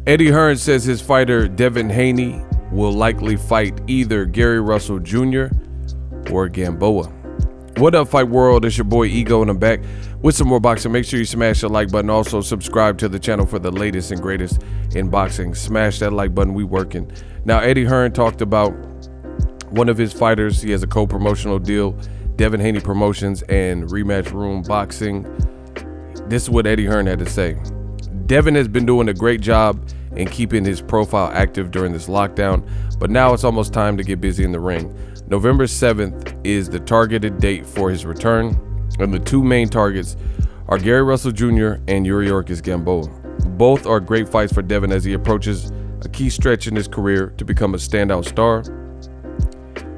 Eddie Hearn says his fighter Devin Haney will likely fight either Gary Russell Jr. or Gamboa. What up, fight world? It's your boy Ego, and I'm back with some more boxing. Make sure you smash the like button. Also subscribe to the channel for the latest and greatest in boxing. Smash that like button. We working. Now, Eddie Hearn talked about one of his fighters. He has a co-promotional deal, Devin Haney Promotions and Rematch Room Boxing. This is what Eddie Hearn had to say. Devin has been doing a great job in keeping his profile active during this lockdown, but now it's almost time to get busy in the ring. November 7th is the targeted date for his return, and the two main targets are Gary Russell Jr. and Yuriorkis Gamboa. Both are great fights for Devin as he approaches a key stretch in his career to become a standout star.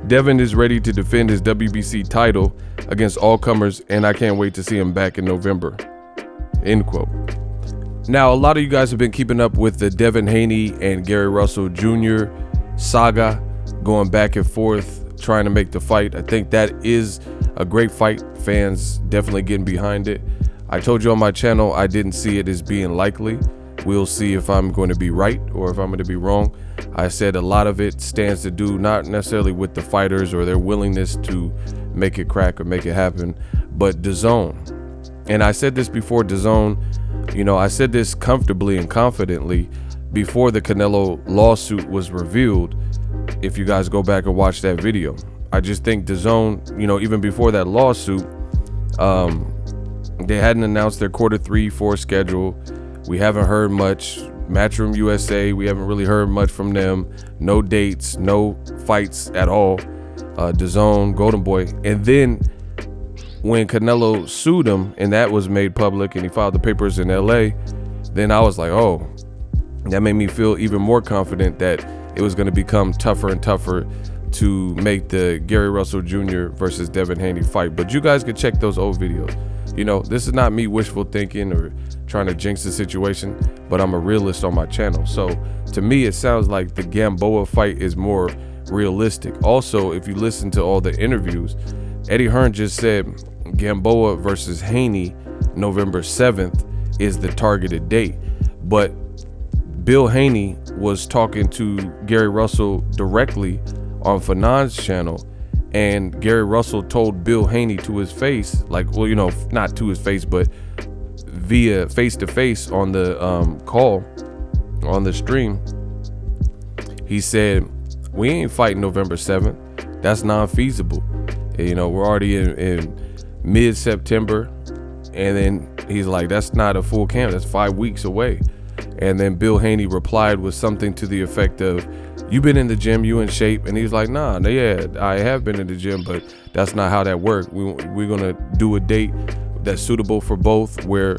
Devin is ready to defend his WBC title against all comers, and I can't wait to see him back in November. End quote. Now, a lot of you guys have been keeping up with the Devin Haney and Gary Russell Jr. saga, going back and forth, trying to make the fight. I think that is a great fight. Fans definitely getting behind it. I told you on my channel I didn't see it as being likely. We'll see if I'm going to be right or if I'm going to be wrong. I said a lot of it stands to do not necessarily with the fighters or their willingness to make it crack or make it happen, but DAZN. And I said this before, DAZN, you know, I said this comfortably and confidently before the Canelo lawsuit was revealed. If you guys go back and watch that video, I just think DAZN, you know, even before that lawsuit, they hadn't announced their Q3-4 schedule. We haven't heard much. Matchroom USA, we haven't really heard much from them. No dates, no fights at all. DAZN, Golden Boy. And then when Canelo sued him and that was made public and he filed the papers in LA, then I was like, oh, that made me feel even more confident that it was going to become tougher and tougher to make the Gary Russell Jr. versus Devin Haney fight. But you guys can check those old videos. You know, this is not me wishful thinking or trying to jinx the situation, but I'm a realist on my channel. So to me, it sounds like the Gamboa fight is more realistic. Also, if you listen to all the interviews, Eddie Hearn just said Gamboa versus Haney, November 7th is the targeted date. But Bill Haney was talking to Gary Russell directly on Fanon's channel, and Gary Russell told Bill Haney to his face, like, well, you know, not to his face, but via face-to-face on the call, on the stream, he said, we ain't fighting November 7th. That's non-feasible. You know, we're already in mid-September, and then he's like, that's not a full camp. That's 5 weeks away. And then Bill Haney replied with something to the effect of, you been in the gym, you in shape? And he's like, nah, yeah, I have been in the gym, but that's not how that works. We're gonna do a date that's suitable for both, where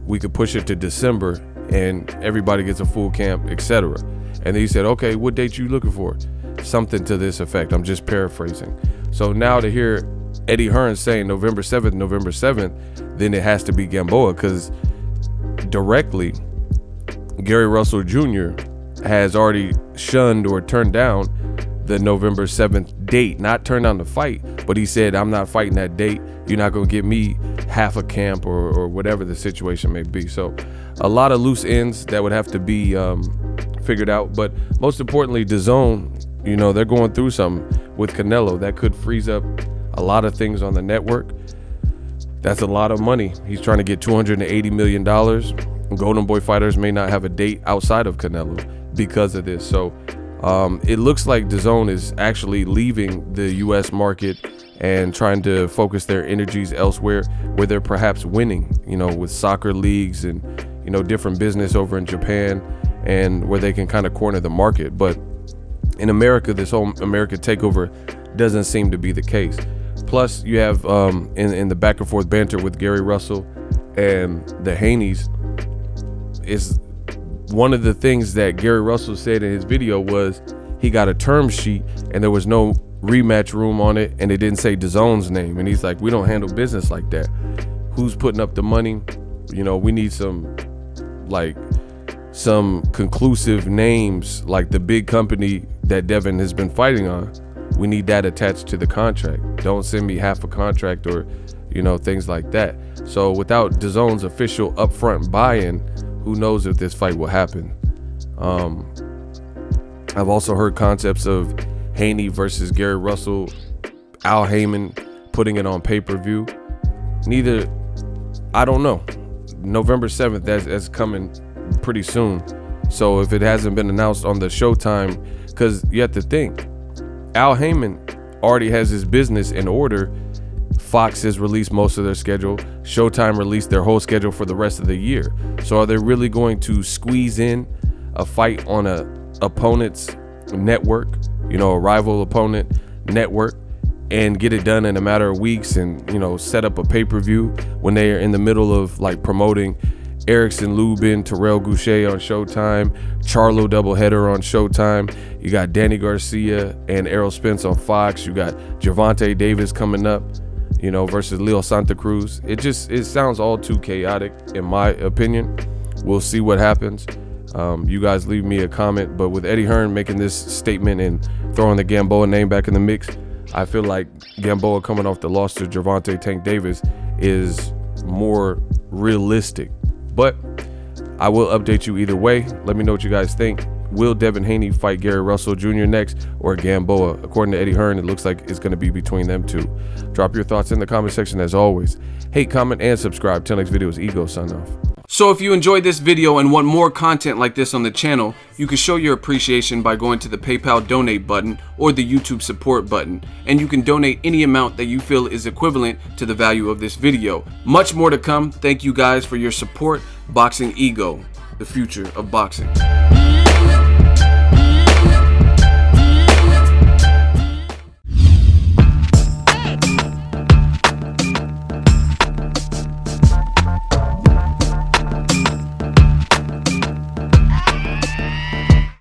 we could push it to December and everybody gets a full camp, etc. And then he said, okay, what date you looking for? Something to this effect. I'm just paraphrasing. So now to hear Eddie Hearn saying November 7th, then it has to be Gamboa, because directly Gary Russell Jr. has already shunned or turned down the November 7th date. Not turned down the fight, but he said, I'm not fighting that date. You're not going to give me half a camp or whatever the situation may be. So a lot of loose ends that would have to be figured out. But most importantly, DAZN, you know, they're going through something with Canelo that could freeze up a lot of things on the network. That's a lot of money. He's trying to get $280 million. Golden Boy fighters may not have a date outside of Canelo because of this. So it looks like DAZN is actually leaving the US market and trying to focus their energies elsewhere, where they're perhaps winning, you know, with soccer leagues and, you know, different business over in Japan, and where they can kind of corner the market. But in America, this whole America takeover doesn't seem to be the case. Plus, you have in the back and forth banter with Gary Russell and the Haneys, is one of the things that Gary Russell said in his video was he got a term sheet and there was no rematch room on it, and it didn't say DAZN's name. And he's like, we don't handle business like that. Who's putting up the money? You know, we need some conclusive names, like the big company that Devin has been fighting on. We need that attached to the contract. Don't send me half a contract or, you know, things like that. So without DAZN's official upfront buy-in, who knows if this fight will happen. I've also heard concepts of Haney versus Gary Russell, Al Heyman putting it on pay-per-view. Neither, I don't know. November 7th, that's coming pretty soon. So if it hasn't been announced on the Showtime, because you have to think, Al Heyman already has his business in order. Fox has released most of their schedule. Showtime released their whole schedule for the rest of the year. So are they really going to squeeze in a fight on a opponent's network, a rival opponent network, and get it done in a matter of weeks and, set up a pay-per-view when they are in the middle of like promoting Erickson Lubin, Terrell Goucher on Showtime, Charlo doubleheader on Showtime. You got Danny Garcia and Errol Spence on Fox. You got Gervonta Davis coming up, versus Leo Santa Cruz. It sounds all too chaotic in my opinion. We'll see what happens. You guys leave me a comment, but with Eddie Hearn making this statement and throwing the Gamboa name back in the mix, I feel like Gamboa coming off the loss to Gervonta Tank Davis is more realistic. But I will update you either way. Let me know what you guys think. Will Devin Haney fight Gary Russell Jr. next, or Gamboa? According to Eddie Hearn, it looks like it's going to be between them two. Drop your thoughts in the comment section as always. Hate, comment, and subscribe. Till next video is Ego sign off. So if you enjoyed this video and want more content like this on the channel, you can show your appreciation by going to the PayPal donate button or the YouTube support button, and you can donate any amount that you feel is equivalent to the value of this video. Much more to come. Thank you guys for your support. Boxingego, the future of boxing.